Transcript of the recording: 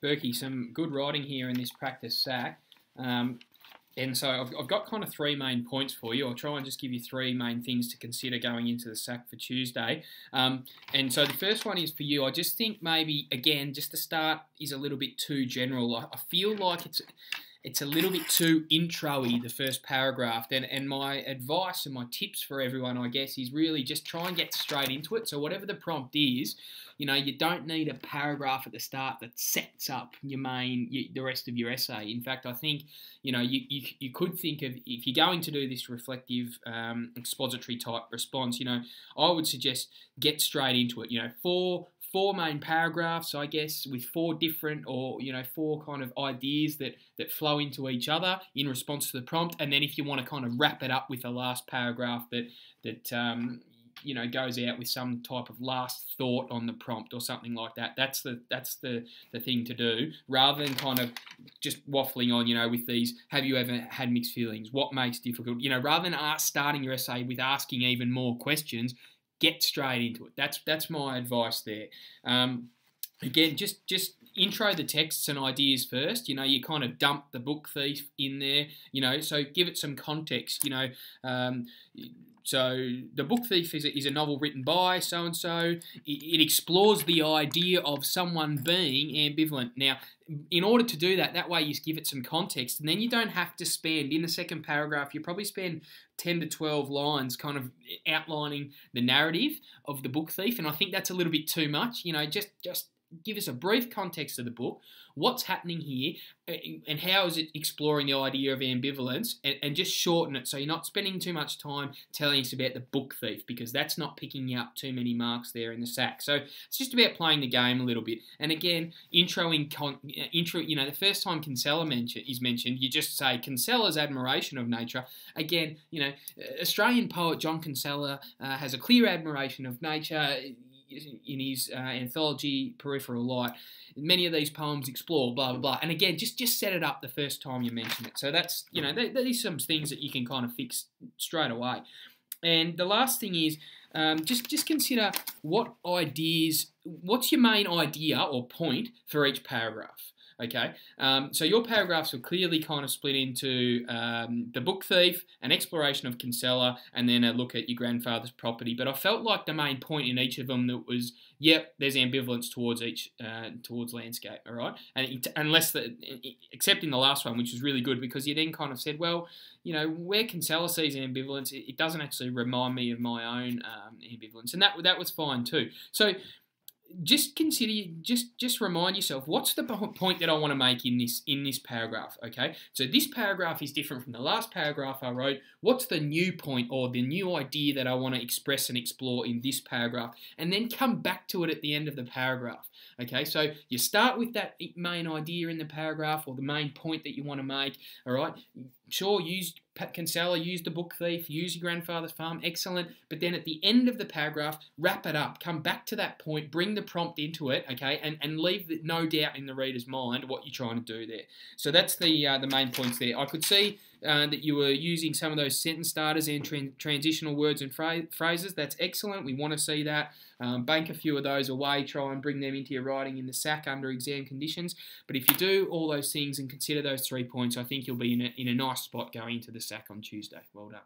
Berkey, some good writing here in this practice sack. And so I've got kind of three main points for you. I'll try and just give you three main things to consider going into the sack for Tuesday. And so the first one is for you. I just think maybe, again, just the start is a little bit too general. I feel like it's a little bit too intro-y, the first paragraph. And my advice and my tips for everyone, I guess, is really just try and get straight into it. So whatever the prompt is, you don't need a paragraph at the start that sets up the rest of your essay. In fact, I think, you could think of, if you're going to do this reflective expository type response, I would suggest get straight into it. Four main paragraphs, I guess, with four different or, four kind of ideas that flow into each other in response to the prompt. And then if you want to kind of wrap it up with the last paragraph that goes out with some type of last thought on the prompt or something like that. That's the thing to do, rather than kind of just waffling on, with these, have you ever had mixed feelings? What makes difficult? Rather than starting your essay with asking even more questions, get straight into it. That's my advice there. Again, just intro the texts and ideas first. You kind of dump the book thief in there, so give it some context. So the book thief is a novel written by so-and-so. It explores the idea of someone being ambivalent. Now, in order to do that way you give it some context, and then you don't have to spend, in the second paragraph, you probably spend 10 to 12 lines kind of outlining the narrative of the book thief, and I think that's a little bit too much. Just give us a brief context of the book, what's happening here, and how is it exploring the idea of ambivalence, and just shorten it so you're not spending too much time telling us about the book thief, because that's not picking up too many marks there in the sack. So it's just about playing the game a little bit. And again, the first time Kinsella is mentioned, you just say Kinsella's admiration of nature. Again, Australian poet John Kinsella has a clear admiration of nature in his anthology Peripheral Light. Many of these poems explore blah blah blah, and again, just set it up the first time you mention it. So that's these are some things that you can kind of fix straight away. And the last thing is just consider what's your main idea or point for each paragraph. Okay, so your paragraphs will clearly kind of split into the book thief, an exploration of Kinsella, and then a look at your grandfather's property. But I felt like the main point in each of them that was, yep, there's ambivalence towards towards landscape. All right, and except in the last one, which was really good, because you then kind of said, well, where Kinsella sees ambivalence, it doesn't actually remind me of my own ambivalence, and that was fine too. So just consider, just remind yourself, what's the point that I want to make in this paragraph, okay? So this paragraph is different from the last paragraph I wrote. What's the new point or the new idea that I want to express and explore in this paragraph? And then come back to it at the end of the paragraph, okay? So you start with that main idea in the paragraph or the main point that you want to make, all right? Sure, use Kinsella, use the book thief, use your grandfather's farm, excellent. But then at the end of the paragraph, wrap it up. Come back to that point, bring the prompt into it, okay, and leave no doubt in the reader's mind what you're trying to do there. So that's the main points there. I could see that you were using some of those sentence starters and transitional words and phrases. That's excellent. We want to see that. Bank a few of those away. Try and bring them into your writing in the sack under exam conditions. But if you do all those things and consider those 3 points, I think you'll be in a nice spot going into the sack on Tuesday. Well done.